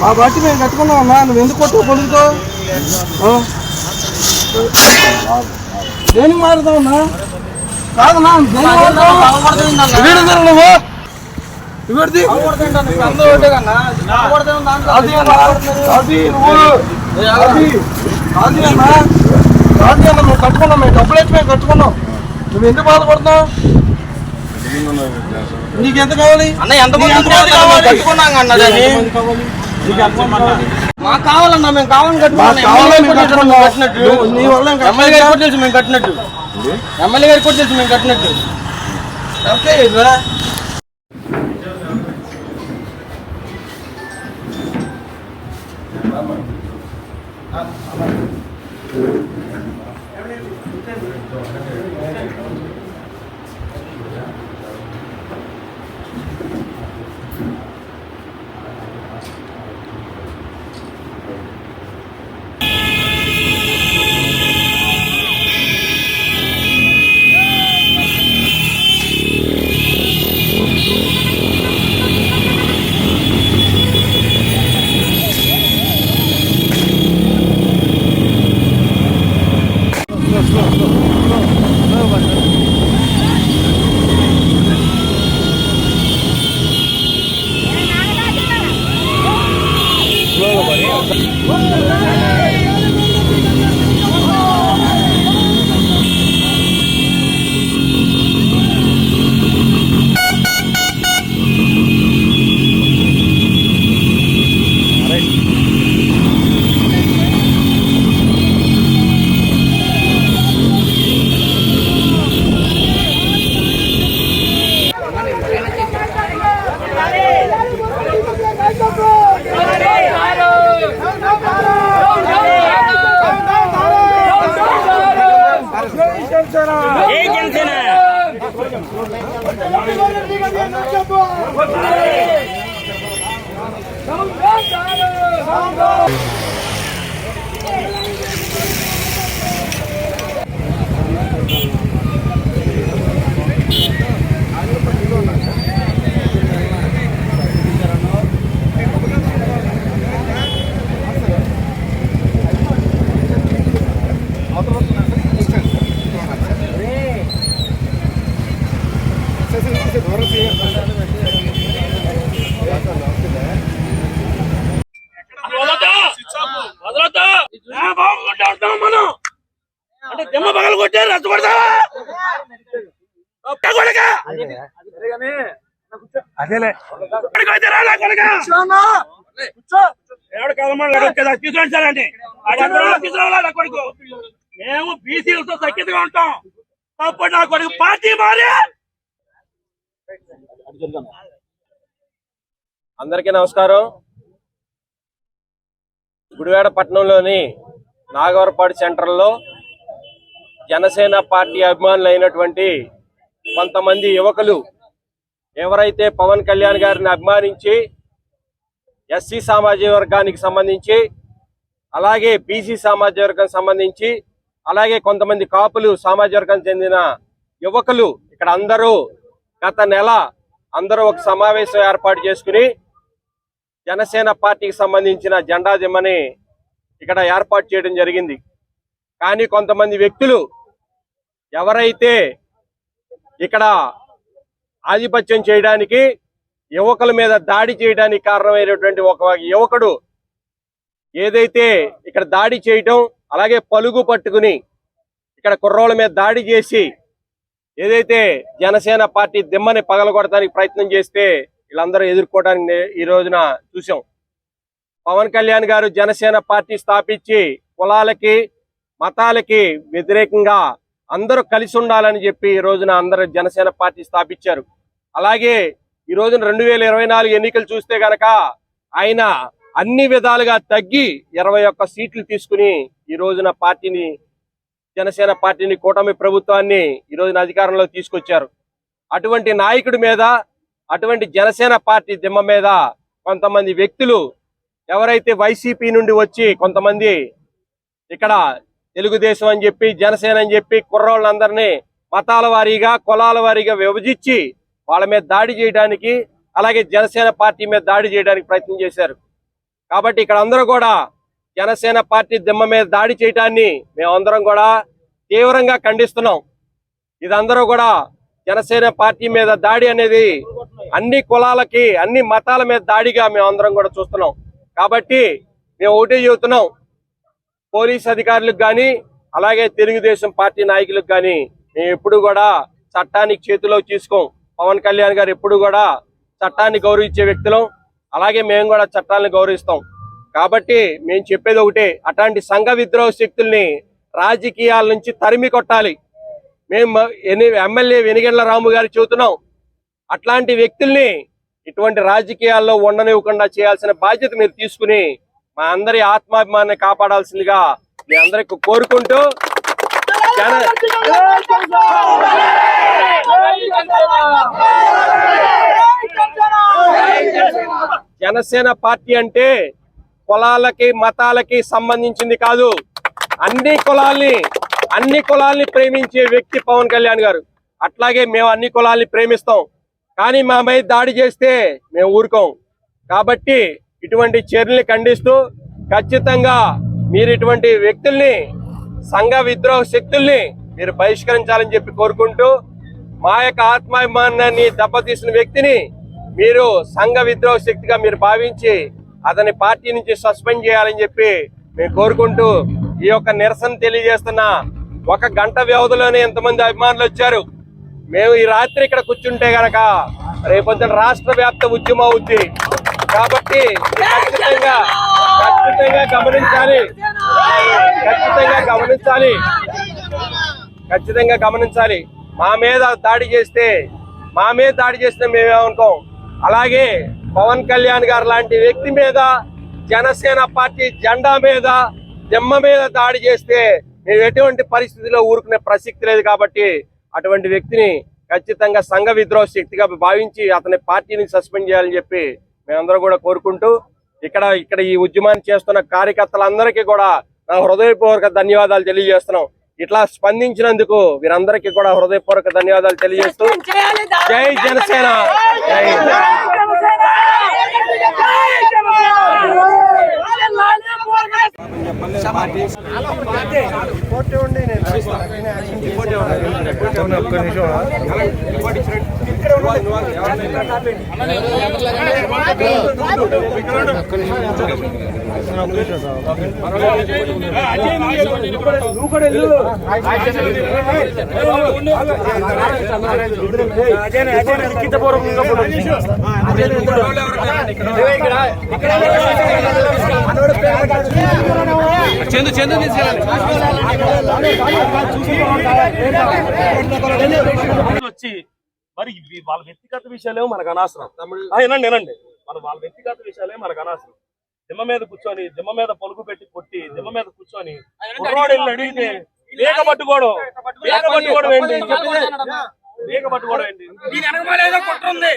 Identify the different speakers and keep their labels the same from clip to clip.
Speaker 1: మా బట్టి మేము కట్టుకున్నాం అన్నా. నువ్వు ఎందుకు కొట్టు కొడుకుతో దేనికి మారుతావు అన్నా? కాదన్నా నువ్వు ఇవిడిది మేము కట్టుకున్నాం. మేము డబ్బులు వచ్చి మేము కట్టుకున్నాం. నువ్వు ఎందుకు బాధపడుతున్నావు? నీకెంత కావాలి?
Speaker 2: మాకు కావాలన్నా మేము కావాలని కట్టినట్టు నీ వల్ల ఎమ్మెల్యే గారికి కూడా తెలుసు మేము కట్టినట్టు. ఎమ్మెల్యే గారికి కూడా తెలుసు మేము కట్టినట్టు.
Speaker 1: ఓకే
Speaker 3: మనం అంటే దెమ్మ పగలు కొట్టారు రచ్చగొడతావా? అదేలే కొడుకు మేము బీసీలతో సఖ్యతగా ఉంటాం. అప్పుడు నా కొడుకు పార్టీ మారి.
Speaker 4: అందరికీ నమస్కారం. గుడివాడ పట్టణంలోని నాగవరపాడు సెంటర్లో జనసేన పార్టీ అభిమానులు అయినటువంటి కొంతమంది యువకులు ఎవరైతే పవన్ కళ్యాణ్ గారిని అభిమానించి ఎస్సీ సామాజిక వర్గానికి సంబంధించి, అలాగే బీసీ సామాజిక వర్గానికి సంబంధించి, అలాగే కొంతమంది కాపులు సామాజిక వర్గానికి చెందిన యువకులు ఇక్కడ అందరూ గత నెల అందరూ ఒక సమావేశం ఏర్పాటు చేసుకుని జనసేన పార్టీకి సంబంధించిన జెండా దిమ్మని ఇక్కడ ఏర్పాటు చేయడం జరిగింది. కానీ కొంతమంది వ్యక్తులు ఎవరైతే ఇక్కడ ఆధిపత్యం చేయడానికి, యువకుల మీద దాడి చేయడానికి కారణమైనటువంటి ఒక యువకుడు ఏదైతే ఇక్కడ దాడి చేయటం, అలాగే పలుగు పట్టుకుని ఇక్కడ కుర్రోళ్ళ మీద దాడి చేసి ఏదైతే జనసేన పార్టీ దిమ్మని పగలగొడటానికి ప్రయత్నం చేస్తే వీళ్ళందరూ ఎదుర్కోవడానికి ఈ రోజున చూసాం. పవన్ కళ్యాణ్ గారు జనసేన పార్టీ స్థాపించి కులాలకి మతాలకి వ్యతిరేకంగా అందరూ కలిసి ఉండాలని చెప్పి ఈ రోజున అందరూ జనసేన పార్టీ స్థాపించారు. అలాగే ఈ రోజున 2024 ఎన్నికలు చూస్తే గనక ఆయన అన్ని విధాలుగా తగ్గి 21 సీట్లు తీసుకుని ఈ రోజున పార్టీని, జనసేన పార్టీని, కూటమి ప్రభుత్వాన్ని ఈ రోజున అధికారంలో తీసుకొచ్చారు. అటువంటి నాయకుడి మీద, అటువంటి జనసేన పార్టీ దిమ్మ మీద కొంతమంది వ్యక్తులు ఎవరైతే వైసీపీ నుండి వచ్చి కొంతమంది ఇక్కడ తెలుగుదేశం అని చెప్పి, జనసేన అని చెప్పి కుర్రోళ్ళందరినీ మతాల వారీగా, కులాల వారీగా విభజించి వాళ్ళ మీద దాడి చేయడానికి, అలాగే జనసేన పార్టీ మీద దాడి చేయడానికి ప్రయత్నం చేశారు. కాబట్టి ఇక్కడ అందరూ కూడా జనసేన పార్టీ దిమ్మ మీద దాడి చేయడాన్ని మేమందరం కూడా తీవ్రంగా ఖండిస్తున్నాం. ఇదందరూ కూడా జనసేన పార్టీ మీద దాడి అనేది అన్ని కులాలకి అన్ని మతాల మీద దాడిగా మేమందరం కూడా చూస్తున్నాం. కాబట్టి మేము ఒకటే చెబుతున్నాం, పోలీస్ అధికారులకు కానీ అలాగే తెలుగుదేశం పార్టీ నాయకులకు కానీ మేము ఎప్పుడు కూడా చట్టానికి చేతిలో తీసుకోం. పవన్ కళ్యాణ్ గారు ఎప్పుడు కూడా చట్టాన్ని గౌరవించే వ్యక్తులం, అలాగే మేము కూడా చట్టాలను గౌరవిస్తాం. కాబట్టి మేము చెప్పేది ఒకటే, అట్లాంటి సంఘ విద్రోహ శక్తుల్ని రాజకీయాల నుంచి తరిమి కొట్టాలి. మేము ఎమ్మెల్యే వెనిగండ్ల రాము గారు చెబుతున్నాం, అట్లాంటి వ్యక్తుల్ని ఇటువంటి రాజకీయాల్లో ఉండనివ్వకుండా చేయాల్సిన బాధ్యత మీరు తీసుకుని మా అందరి ఆత్మాభిమానాన్ని కాపాడాల్సిందిగా మీ అందరికి కోరుకుంటూ జనసేన పార్టీ అంటే కులాలకి మతాలకి సంబంధించింది కాదు. అన్ని కులాల్ని ప్రేమించే వ్యక్తి పవన్ కళ్యాణ్ గారు. అట్లాగే మేము అన్ని కులాల్ని ప్రేమిస్తాం, కానీ మా మీద దాడి చేస్తే మేము ఊరుకోం. కాబట్టి ఇటువంటి చర్యల్ని ఖండిస్తూ ఖచ్చితంగా మీరు ఇటువంటి వ్యక్తుల్ని సంఘ విద్రోహ శక్తుల్ని మీరు బహిష్కరించాలని చెప్పి కోరుకుంటూ, మా యొక్క ఆత్మాభిమానాన్ని దెబ్బతీసిన వ్యక్తిని మీరు సంఘ విద్రోహ శక్తిగా మీరు భావించి అతని పార్టీ నుంచి సస్పెండ్ చేయాలని చెప్పి మేము కోరుకుంటూ ఈ యొక్క నిరసన తెలియజేస్తున్న 1 గంట వ్యవధిలోనే ఎంతమంది అభిమానులు వచ్చారు. మేము ఈ రాత్రి ఇక్కడ కూర్చుంటే గనక రేపొద్దున రాష్ట్ర వ్యాప్త ఉద్యమం అవుద్ది. కాబట్టి ఖచ్చితంగా గమనించాలి. మా మీద దాడి చేస్తే మేమేమనుకోం. అలాగే పవన్ కళ్యాణ్ గారు లాంటి వ్యక్తి మీద, జనసేన పార్టీ జెండా మీద, దిమ్మ మీద దాడి చేస్తే మేము ఎటువంటి పరిస్థితిలో ఊరుకునే ప్రసక్తి లేదు. కాబట్టి అటువంటి వ్యక్తిని ఖచ్చితంగా సంఘ విద్రోహ శక్తిగా భావించి అతని పార్టీని సస్పెండ్ చేయాలని చెప్పి మేమందరం కూడా కోరుకుంటూ, ఇక్కడ ఈ ఉద్యమాన్ని చేస్తున్న కార్యకర్తలందరికీ కూడా నా హృదయపూర్వక ధన్యవాదాలు తెలియజేస్తున్నాం. ఇట్లా స్పందించినందుకు వీరందరికీ కూడా హృదయపూర్వక ధన్యవాదాలు తెలియజేస్తూ జై జనసేన.
Speaker 3: వచ్చి మరి వాళ్ళ వ్యక్తిగత విషయాలేమో మనకు అనవసరం. వినండి, వాళ్ళ వ్యక్తిగత విషయాలే మనకు అనవసరం. దిమ్మ మీద కూర్చొని, దిమ్మ మీద పలుకు పెట్టి కొట్టి, దిమ్మ మీద కూర్చొని అడిగితే లేక పట్టుకోవడం ఏంటి? లేక పట్టుకోవడం ఏంటి? దీని వెనకమాలేదో కుట్రుంది.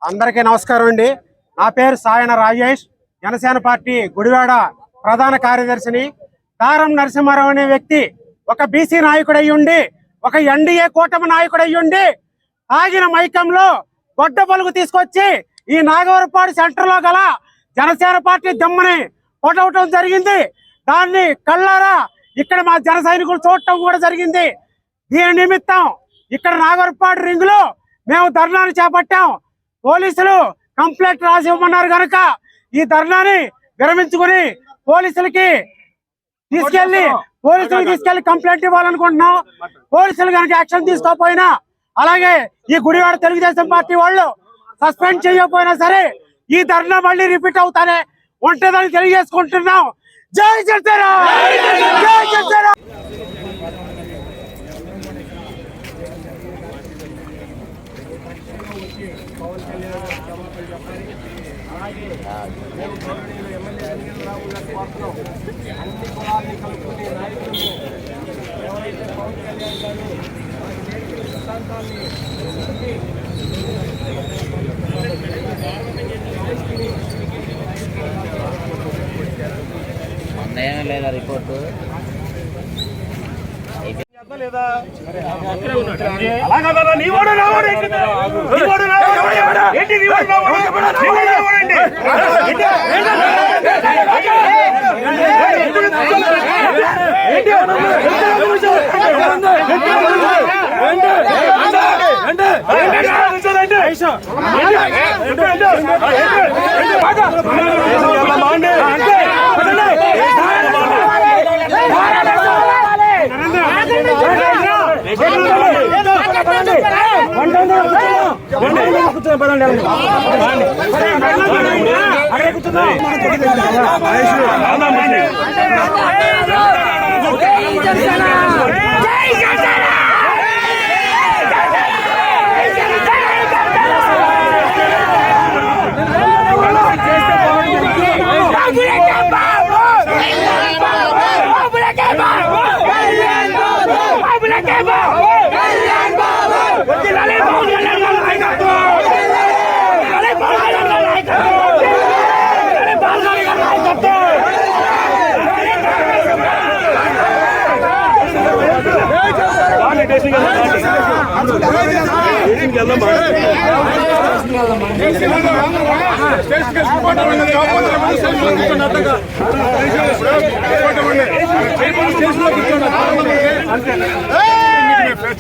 Speaker 5: అందరికీ నమస్కారం అండి. నా పేరు సాయన రాజేష్, జనసేన పార్టీ గుడివాడ ప్రధాన కార్యదర్శిని. దారం నరసింహారావు అనే వ్యక్తి ఒక బీసీ నాయకుడు అయ్యుండి, ఒక ఎన్డీఏ కూటమి నాయకుడు అయ్యుండి, ఆగిన మైకంలో గొడ్డ పలుగు తీసుకొచ్చి ఈ నాగవరపాడు సెంటర్ లో గల జనసేన పార్టీ దమ్మని కొట్టవటం జరిగింది. దాన్ని కళ్ళారా ఇక్కడ మా జన సైనికులు చూడటం కూడా జరిగింది. దీని నిమిత్తం ఇక్కడ నాగవరపాడు రింగ్ లో మేము ధర్నాను చేపట్టాం. పోలీసులు కంప్లైంట్ రాసి ఇవ్వమన్నారు కనుక ఈ ధర్నాని విరమించుకుని పోలీసులకి తీసుకెళ్లి కంప్లైంట్ ఇవ్వాలనుకుంటున్నాం. పోలీసులు కనుక యాక్షన్ తీసుకోకపోయినా, అలాగే ఈ గుడివాడ తెలుగుదేశం పార్టీ వాళ్ళు సస్పెండ్ చేయకపోయినా సరే ఈ ధర్నా మళ్ళీ రిపీట్ అవుతానే ఉంటుందని తెలియజేసుకుంటున్నాం. జై జనసేన, జై జనసేన.
Speaker 4: అన్ని కులాన్ని కలుపుకునే నాయకులు ఎవరైతే పవన్ కళ్యాణ్ గారు సిద్ధాంతాన్ని
Speaker 6: లేదా రిపోర్టు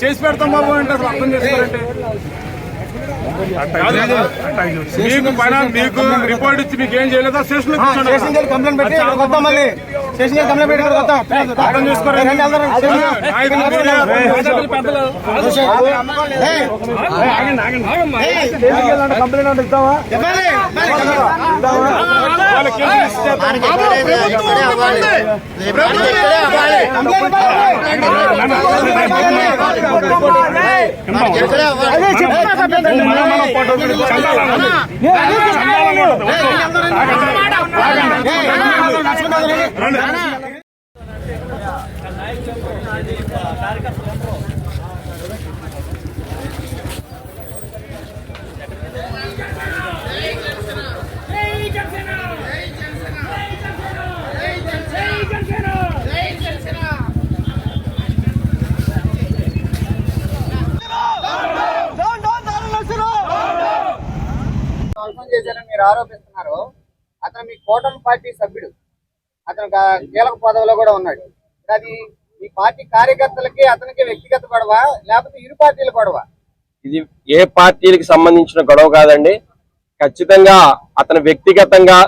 Speaker 1: చేసి పెడతాం బాబు అంటే అసలు అర్థం చేసుకోవాలంటే మీకు పైన మీకు రిపోర్ట్ ఇచ్చి మీకు ఏం చేయలేదా స్టేషన్ లో కంప్లైంట్ పెట్టి మళ్ళీ స్టేషన్ కంప్లైంట్ పెట్టి అర్థం చేసుకోవాలి. కంప్లైంట్ ఇద్దామా
Speaker 2: చేశారని మీరు ఆరోపిస్తున్నారు. అతను మీ కూటమి పార్టీ సభ్యుడు, అతను కీలక పదవిలో కూడా ఉన్నాడు. అది మీ పార్టీ కార్యకర్తలకి అతనికి వ్యక్తిగత గొడవ లేకపోతే ఇరు పార్టీల గొడవ?
Speaker 4: ఇది ఏ పార్టీలకు సంబంధించిన గొడవ కాదండి. ఖచ్చితంగా అతను వ్యక్తిగతంగా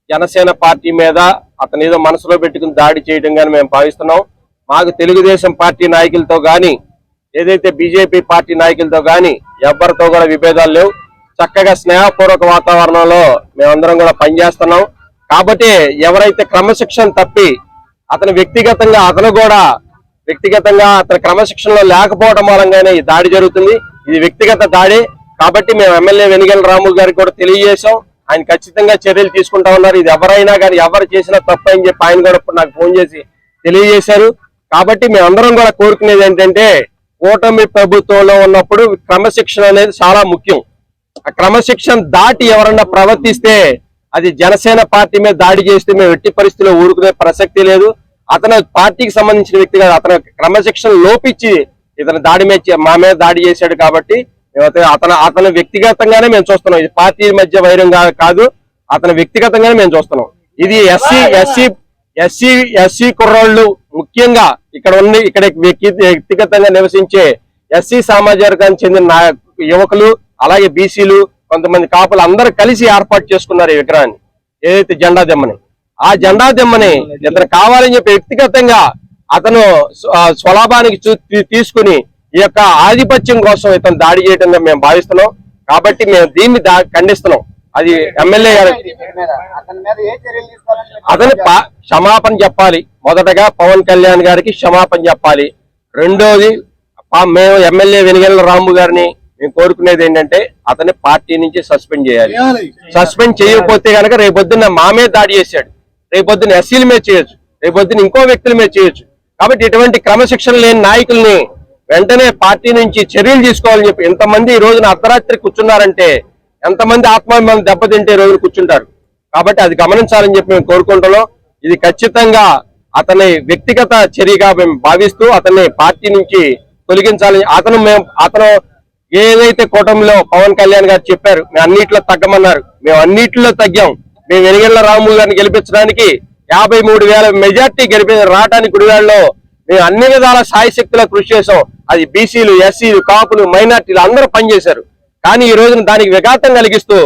Speaker 4: జనసేన పార్టీ మీద అతను ఏదో మనసులో పెట్టుకుని దాడి చేయడం గాని మేము భావిస్తున్నాం. మాకు తెలుగుదేశం పార్టీ నాయకులతో గాని ఏదైతే బీజేపీ పార్టీ నాయకులతో గాని ఎవరితో కూడా విభేదాలు లేవు. చక్కగా స్నేహపూర్వక వాతావరణంలో మేమందరం కూడా పనిచేస్తున్నాం. కాబట్టి ఎవరైతే క్రమశిక్షణ తప్పి అతను వ్యక్తిగతంగా అతని క్రమశిక్షణలో లేకపోవడం మూలంగానే ఈ దాడి జరుగుతుంది. ఇది వ్యక్తిగత దాడి. కాబట్టి మేము ఎమ్మెల్యే వెనిగెల రాము గారికి కూడా తెలియజేశాం. ఆయన ఖచ్చితంగా చర్యలు తీసుకుంటా ఉన్నారు. ఇది ఎవరైనా కానీ ఎవరు చేసినా తప్పు అని చెప్పి ఆయన కూడా ఇప్పుడు నాకు ఫోన్ చేసి తెలియజేశారు. కాబట్టి మేమందరం కూడా కోరుకునేది ఏంటంటే కూటమి ప్రభుత్వంలో ఉన్నప్పుడు క్రమశిక్షణ అనేది చాలా ముఖ్యం. ఆ క్రమశిక్షణ దాటి ఎవరన్నా ప్రవర్తిస్తే అది జనసేన పార్టీ మీద దాడి చేస్తే మేము ఎట్టి పరిస్థితిలో ఊరుకునే ప్రసక్తి లేదు. అతను పార్టీకి సంబంధించిన వ్యక్తి కాదు. అతను క్రమశిక్షణ లోపించి ఇతను మా మీద దాడి చేశాడు. కాబట్టి అతను వ్యక్తిగతంగానే మేము చూస్తున్నాం. ఇది పార్టీ మధ్య వైరం కాదు, అతను వ్యక్తిగతంగానే మేము చూస్తున్నాం. ఇది ఎస్సీ కుర్రోళ్ళు ముఖ్యంగా ఇక్కడ వ్యక్తిగతంగా నివసించే ఎస్సీ సామాజిక వర్గానికి చెందిన యువకులు, అలాగే బీసీలు, కొంతమంది కాపులు అందరూ కలిసి ఏర్పాటు చేసుకున్నారు ఈ విగ్రహాన్ని, ఏదైతే జెండా దెమ్మని. ఆ జెండా దెమ్మని ఇతను కావాలని చెప్పి వ్యక్తిగతంగా అతను స్వలాభానికి తీసుకుని ఈ యొక్క ఆధిపత్యం కోసం ఇతను దాడి చేయడంగా మేము భావిస్తున్నాం. కాబట్టి మేము దీన్ని ఖండిస్తున్నాం. అది ఎమ్మెల్యే గారు
Speaker 2: మీద అతని మీద ఏ చర్యలు తీసుకోవాలని
Speaker 4: అతని క్షమాపణ చెప్పాలి. మొదటగా పవన్ కళ్యాణ్ గారికి క్షమాపణ చెప్పాలి. రెండోది మేము ఎమ్మెల్యే వెనిగెళ్ల రాము గారిని మేము కోరుకునేది ఏంటంటే అతని పార్టీ నుంచి సస్పెండ్ చేయాలి. సస్పెండ్ చేయకపోతే కనుక రేపొద్దున మా మీద దాడి చేశాడు, రేపొద్దున ఎస్సీల మీద చేయొచ్చు, రేపొద్దున ఇంకో వ్యక్తుల మీద చేయొచ్చు. కాబట్టి ఇటువంటి క్రమశిక్షణ లేని నాయకుల్ని వెంటనే పార్టీ నుంచి చర్యలు తీసుకోవాలని చెప్పి ఎంతమంది ఈ రోజున అర్ధరాత్రి కూర్చున్నారంటే ఎంతమంది ఆత్మాభిమానం దెబ్బతింటే ఈ రోజున కూర్చుంటారు. కాబట్టి అది గమనించాలని చెప్పి మేము కోరుకుంటున్నాం. ఇది ఖచ్చితంగా అతని వ్యక్తిగత చర్యగా మేము భావిస్తూ అతన్ని పార్టీ నుంచి తొలగించాలని అతను ఏదైతే కూటమిలో పవన్ కళ్యాణ్ గారు చెప్పారు మేము అన్నిట్లో తగ్గమన్నారు, మేము అన్నిట్లో తగ్గాం. మేము వెనిగెళ్ల రాము గారిని గెలిపించడానికి 53,000 మెజార్టీ రావడానికి గుడివాడలో మేము అన్ని విధాల సాయశక్తిలో కృషి చేసాం. అది బీసీలు, ఎస్సీలు, కాపులు, మైనార్టీలు అందరూ పనిచేశారు. కానీ ఈ రోజున దానికి విఘాతం కలిగిస్తూ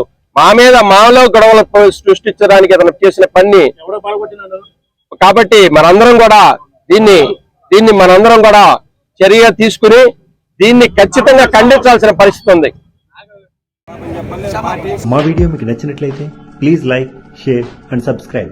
Speaker 4: మాలో గొడవలు సృష్టించడానికి అతను చేసిన పని. కాబట్టి మనందరం కూడా దీన్ని మనందరం కూడా చర్య తీసుకుని దీన్ని ఖచ్చితంగా ఖండించాల్సిన పరిస్థితి ఉంది.
Speaker 7: మా వీడియో మీకు నచ్చినట్లయితే please like, share and subscribe.